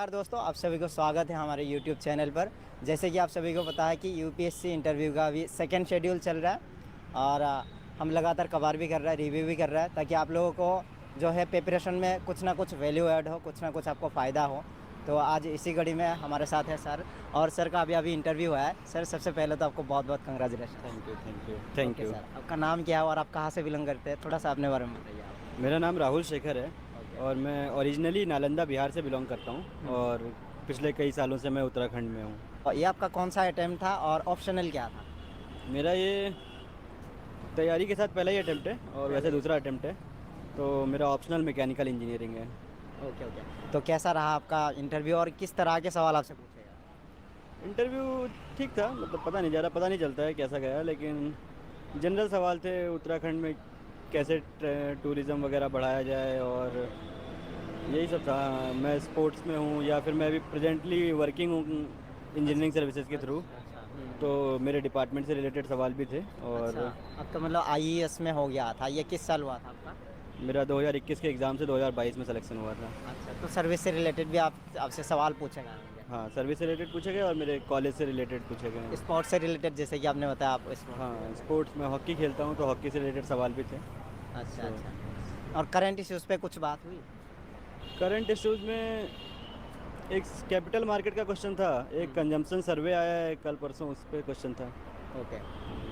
नमस्कार दोस्तों, आप सभी को स्वागत है हमारे YouTube चैनल पर। जैसे कि आप सभी को पता है कि यूपीएससी इंटरव्यू का अभी सेकंड शेड्यूल चल रहा है और हम लगातार कवर भी कर रहे हैं, रिव्यू भी कर रहे हैं, ताकि आप लोगों को जो है प्रिपरेशन में कुछ ना कुछ वैल्यू ऐड हो, कुछ ना कुछ आपको फ़ायदा हो। तो आज इसी कड़ी में हमारे साथ है सर, और सर का अभी इंटरव्यू है। सर, सबसे पहले तो आपको बहुत बहुत कंग्रेचुलेशन। Thank you. सर, आपका नाम क्या है और आप कहाँ से बिलोंग करते हैं? थोड़ा सा अपने बारे में बताइए आप। मेरा नाम राहुल शेखर है और मैं ओरिजिनली नालंदा बिहार से बिलोंग करता हूँ और पिछले कई सालों से मैं उत्तराखंड में हूँ। और ये आपका कौन सा अटेम्प्ट था और ऑप्शनल क्या था? मेरा ये तैयारी के साथ पहला ही अटेम्प्ट है और वैसे दूसरा अटेम्प्ट है, तो मेरा ऑप्शनल मैकेनिकल इंजीनियरिंग है। Okay okay. तो कैसा रहा आपका इंटरव्यू और किस तरह के सवाल आपसे पूछे गए? इंटरव्यू ठीक था, मतलब पता नहीं चलता है कैसा गया, लेकिन जनरल सवाल थे उत्तराखंड में कैसे टूरिज़्म वगैरह बढ़ाया जाए और यही सब था। मैं स्पोर्ट्स में हूँ या फिर मैं अभी प्रेजेंटली वर्किंग हूँ इंजीनियरिंग सर्विसेज के थ्रू, तो मेरे डिपार्टमेंट से रिलेटेड सवाल भी थे। और अच्छा, आपका मतलब आईईएस में हो गया था, ये किस साल हुआ था आपका? मेरा 2021 के एग्ज़ाम से 2022 में सिलेक्शन हुआ था। अच्छा, तो सर्विस से रिलेटेड भी आपसे सवाल पूछे गए होंगे? हाँ, सर्विस से रिलेटेड पूछे गए और मेरे कॉलेज से रिलेटेड पूछे गए। स्पोर्ट्स से रिलेटेड, जैसे कि आपने बताया आप स्पोर्ट्स। हाँ, स्पोर्ट्स में हॉकी खेलता हूँ, तो हॉकी से रिलेटेड सवाल भी थे। अच्छा अच्छा। और करंट इश्यूज़ पे कुछ बात हुई? करंट इश्यूज़ में एक कैपिटल मार्केट का क्वेश्चन था, एक कंजम्पशन सर्वे आया है कल परसों, उस पर क्वेश्चन था। ओके।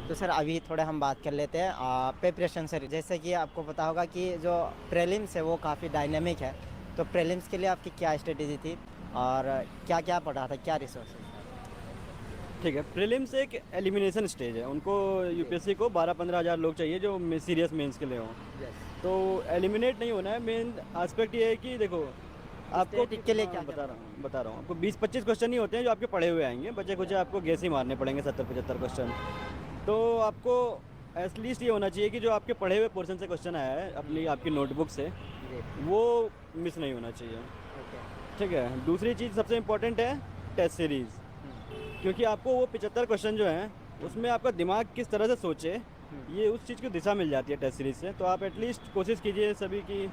तो सर, अभी थोड़े हम बात कर लेते हैं प्रिपरेशन से। जैसे कि आपको पता होगा कि जो प्रीलिम्स है वो काफ़ी डायनेमिक है, तो प्रीलिम्स के लिए आपकी क्या स्ट्रेटेजी थी और क्या क्या पढ़ा था, क्या रिसोर्सेज? ठीक है, प्रीलिम्स एक एलिमिनेशन स्टेज है, उनको यूपीएससी को 12-15 हज़ार लोग चाहिए जो सीरियस मेंस के लिए हों। तो एलिमिनेट नहीं होना है, मेन एस्पेक्ट ये है कि देखो आपको के लिए क्या बता रहा हूँ आपको 20-25 क्वेश्चन ही होते हैं जो आपके पढ़े हुए आएंगे, बचे कुछ आपको गैस ही मारने पड़ेंगे 70-75 क्वेश्चन। तो आपको एटलीस्ट ये होना चाहिए कि जो आपके पढ़े हुए पोर्शन से क्वेश्चन आया है आपकी नोटबुक से, वो मिस नहीं होना चाहिए। ठीक है, दूसरी चीज़ सबसे इम्पोर्टेंट है टेस्ट सीरीज़, क्योंकि आपको वो 75 क्वेश्चन जो हैं उसमें आपका दिमाग किस तरह से सोचे, ये उस चीज़ की दिशा मिल जाती है टेस्ट सीरीज से। तो आप एटलीस्ट कोशिश कीजिए सभी की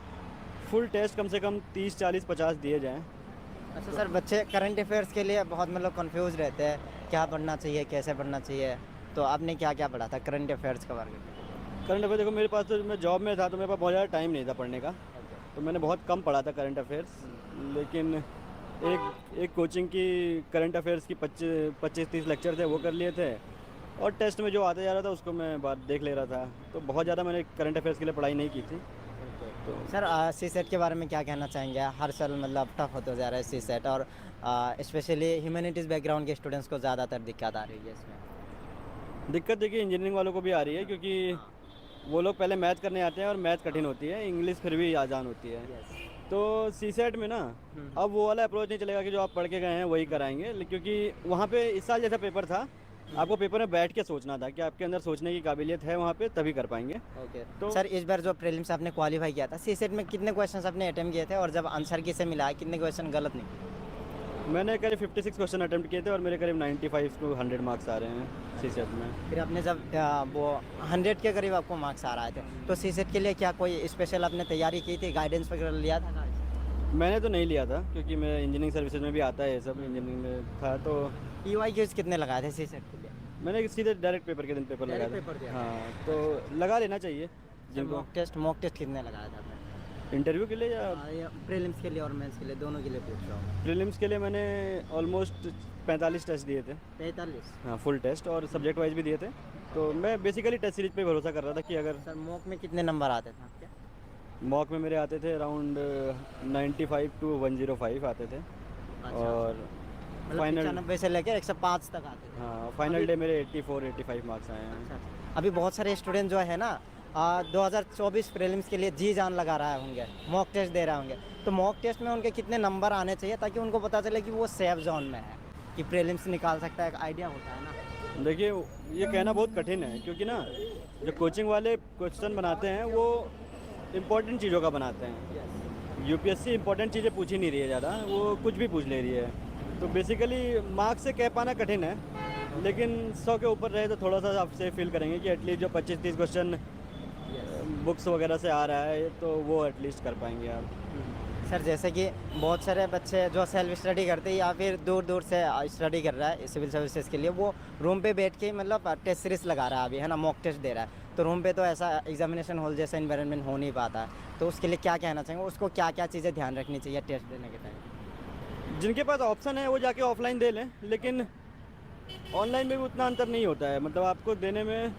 फुल टेस्ट कम से कम 30, 40, 50 दिए जाएं। अच्छा सर, बच्चे करंट अफेयर्स के लिए बहुत मतलब कंफ्यूज रहते हैं, क्या पढ़ना चाहिए, कैसे पढ़ना चाहिए, तो आपने क्या क्या पढ़ा था करंट अफेयर्स के बारे में? करंट अफेयर देखो, मेरे पास तो मैं जॉब में था तो मेरे पास बहुत ज़्यादा टाइम नहीं था पढ़ने का, तो मैंने बहुत कम पढ़ा था करंट अफेयर्स। लेकिन एक कोचिंग की करंट अफेयर्स की 25-30 लेक्चर थे, वो कर लिए थे, और टेस्ट में जो आता जा रहा था उसको मैं बात देख ले रहा था। तो बहुत ज़्यादा मैंने करंट अफेयर्स के लिए पढ़ाई नहीं की थी। तो सर, सी सेट के बारे में क्या कहना चाहेंगे? हर साल मतलब टफ होता जा रहा है सी सेट, और स्पेशली ह्यूमैनिटीज़ बैकग्राउंड के स्टूडेंट्स को ज़्यादातर दिक्कत आ रही है इसमें। दिक्कत देखिए इंजीनियरिंग वालों को भी आ रही है, क्योंकि वो लोग पहले मैथ करने आते हैं और मैथ कठिन होती है, इंग्लिश फिर भी आसान होती है। तो सी सेट में ना अब वो वाला अप्रोच नहीं चलेगा कि जो आप पढ़ के गए हैं वही कराएंगे, क्योंकि वहाँ पे इस साल जैसा पेपर था, आपको पेपर में बैठ के सोचना था कि आपके अंदर सोचने की काबिलियत है वहाँ पे, तभी कर पाएंगे। तो सर, इस बार जो प्रीलिम्स आपने क्वालिफाई किया था, सी सेट में कितने क्वेश्चन आपने अटेम्प्ट किए थे और जब आंसर किसे मिला है, कितने क्वेश्चन गलत निकले? मैंने करीब 56 क्वेश्चन अटेम्प्ट किए थे और मेरे करीब 95 to 100 मार्क्स आ रहे हैं सी सेट में। फिर आपने जब वो 100 के करीब आपको मार्क्स आ रहे थे, तो सी सेट के लिए क्या कोई स्पेशल आपने तैयारी की थी, गाइडेंस वगैरह लिया था? मैंने तो नहीं लिया था, क्योंकि मैं इंजीनियरिंग सर्विसेज में भी आता है, सब इंजीनियरिंग में था। तो EYQs कितने लगाए थे सी सेट के लिए? मैंने सीधे डायरेक्ट पेपर के दिन पेपर लगाया था। हाँ, तो लगा लेना चाहिए जिनको। मॉक टेस्ट कितने लगाया था आपने? इंटरव्यू के लिए या प्रीलिम्स के लिए और मेंस के लिए, दोनों के लिए पूछ रहा हूँ। प्रीलिम्स के लिए मैंने ऑलमोस्ट 45 टेस्ट दिए थे। 45? हाँ, फुल टेस्ट और सब्जेक्ट वाइज भी दिए थे। तो मैं बेसिकली टेस्ट सीरीज पे भरोसा कर रहा था कि अगर सर, मॉक में कितने नंबर आते थे आपके? मॉक में मेरे आते थे अराउंड 95 to 105 आते थे। और फाइनल 95 से लेकर 105 तक आते थे। हाँ, फाइनल डे मेरे 84-85 मार्क्स आए हैं। अच्छा। अभी बहुत सारे स्टूडेंट जो है ना 2024 प्रीलिम्स के लिए जी जान लगा रहे होंगे, मॉक टेस्ट दे रहे होंगे, तो मॉक टेस्ट में उनके कितने नंबर आने चाहिए ताकि उनको पता चले कि वो सेफ जोन में है, कि प्रीलिम्स निकाल सकता है, एक आइडिया होता है ना? देखिए, ये कहना बहुत कठिन है, क्योंकि ना जो कोचिंग वाले क्वेश्चन बनाते हैं वो इम्पोर्टेंट चीज़ों का बनाते हैं। यूपीएससी इंपॉर्टेंट चीज़ें पूछ ही नहीं रही है ज़्यादा, वो कुछ भी पूछ ले रही है। तो बेसिकली मार्क्स से कह पाना कठिन है, लेकिन 100 के ऊपर रहे तो थोड़ा सा आप सेफ फील करेंगे कि एटलीस्ट जो 25-30 क्वेश्चन बुक्स वगैरह से आ रहा है तो वो एटलीस्ट कर पाएंगे आप। सर जैसे कि बहुत सारे बच्चे जो सेल्फ स्टडी करते हैं या फिर दूर दूर से स्टडी कर रहा है सिविल सर्विसेज के लिए, वो रूम पे बैठ के मतलब टेस्ट सीरीज लगा रहा है अभी, है ना, मॉक टेस्ट दे रहा है। तो रूम पे तो ऐसा एग्जामिनेशन हॉल जैसा इन्वायरमेंट हो नहीं पाता है, तो उसके लिए क्या कहना चाहेंगे, उसको क्या क्या चीज़ें ध्यान रखनी चाहिए टेस्ट देने के टाइम? जिनके पास ऑप्शन है वो जाके ऑफलाइन दे लें, लेकिन ऑनलाइन में भी उतना अंतर नहीं होता है, मतलब आपको देने में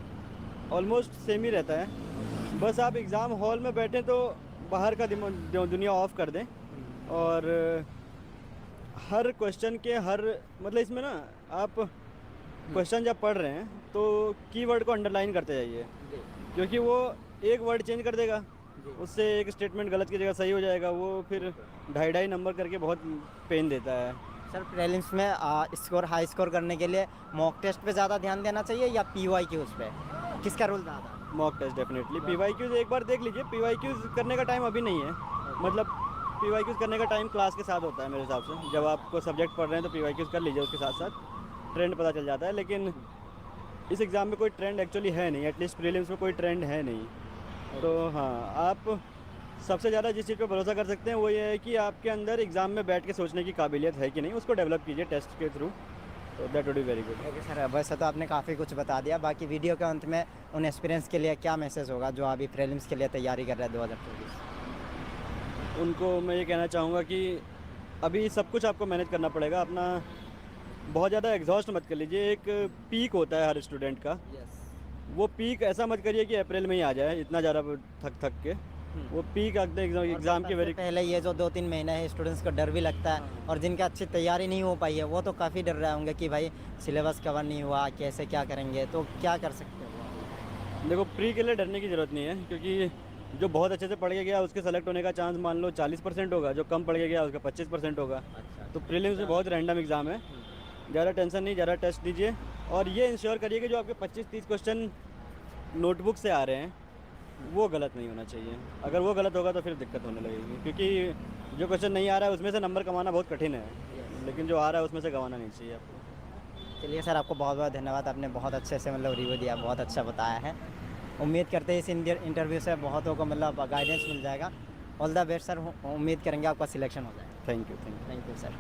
ऑलमोस्ट सेम ही रहता है। बस आप एग्ज़ाम हॉल में बैठें तो बाहर का दुनिया ऑफ कर दें, और हर क्वेश्चन के हर मतलब इसमें ना आप क्वेश्चन जब पढ़ रहे हैं तो कीवर्ड को अंडरलाइन करते जाइए, क्योंकि वो एक वर्ड चेंज कर देगा, उससे एक स्टेटमेंट गलत की जगह सही हो जाएगा, वो फिर 2.5 नंबर करके बहुत पेन देता है। सर प्रीलिम्स में स्कोर हाई स्कोर करने के लिए मॉक टेस्ट पे ज़्यादा ध्यान देना चाहिए या PYQs पे, किसका रोल ज़्यादा? Mock test definitely. PYQs एक बार देख लीजिए, PYQs करने का टाइम अभी नहीं है, मतलब PYQs करने का टाइम क्लास के साथ होता है मेरे हिसाब से। जब आपको सब्जेक्ट पढ़ रहे हैं तो PYQs कर लीजिए, उसके साथ साथ ट्रेंड पता चल जाता है। लेकिन इस एग्ज़ाम में कोई ट्रेंड एक्चुअली है नहीं, एटलीस्ट प्रीलिम्स में कोई ट्रेंड है नहीं। तो हाँ, आप सबसे ज़्यादा जिस चीज़ पे भरोसा कर सकते हैं वो ये है कि आपके अंदर एग्ज़ाम में बैठ के सोचने की काबिलियत है कि नहीं, उसको डेवलप कीजिए टेस्ट के थ्रू, तो that would be very good. Okay sir, वैसे तो आपने काफ़ी कुछ बता दिया, बाकी वीडियो के अंत में उन एक्सपीरियंस के लिए क्या मैसेज होगा जो अभी प्रीलिम्स के लिए तैयारी कर रहे हैं 2024? उनको मैं ये कहना चाहूँगा कि अभी सब कुछ आपको मैनेज करना पड़ेगा, अपना बहुत ज़्यादा एग्जॉस्ट मत कर लीजिए। एक पीक होता है हर स्टूडेंट का, वो पीक ऐसा मत करिए कि अप्रैल में ही आ जाए इतना ज़्यादा थक के। वो पीक एग्ज़ाम के वेरी पहले ये जो 2-3 महीने है स्टूडेंट्स को डर भी लगता है, और जिनकी अच्छी तैयारी नहीं हो पाई है वो तो काफ़ी डर रहे होंगे कि भाई सिलेबस कवर नहीं हुआ, कैसे क्या करेंगे, तो क्या कर सकते हो? देखो, प्री के लिए डरने की ज़रूरत नहीं है, क्योंकि जो बहुत अच्छे से पढ़ के गया उसके सेलेक्ट होने का चांस मान लो 40% होगा, जो कम पढ़ के गया उसका 25% होगा। तो प्रीलिम्स में बहुत रैंडम एग्ज़ाम है, ज़्यादा टेंशन नहीं, ज़्यादा टेस्ट दीजिए, और ये इंश्योर करिए कि जो आपके 25-30 क्वेश्चन नोटबुक से आ रहे हैं वो गलत नहीं होना चाहिए। अगर वो गलत होगा तो फिर दिक्कत होने लगेगी, क्योंकि जो क्वेश्चन नहीं आ रहा है उसमें से नंबर कमाना बहुत कठिन है, लेकिन जो आ रहा है उसमें से गंवाना नहीं चाहिए आपको। चलिए सर, आपको बहुत बहुत धन्यवाद, आपने बहुत अच्छे से मतलब रिव्यू दिया, बहुत अच्छा बताया है। उम्मीद करते हैं इस इंटरव्यू से बहुतों को मतलब गाइडेंस मिल जाएगा। ऑल द बेस्ट सर, उम्मीद करेंगे आपका सिलेक्शन हो जाए। Thank you. Thank you sir.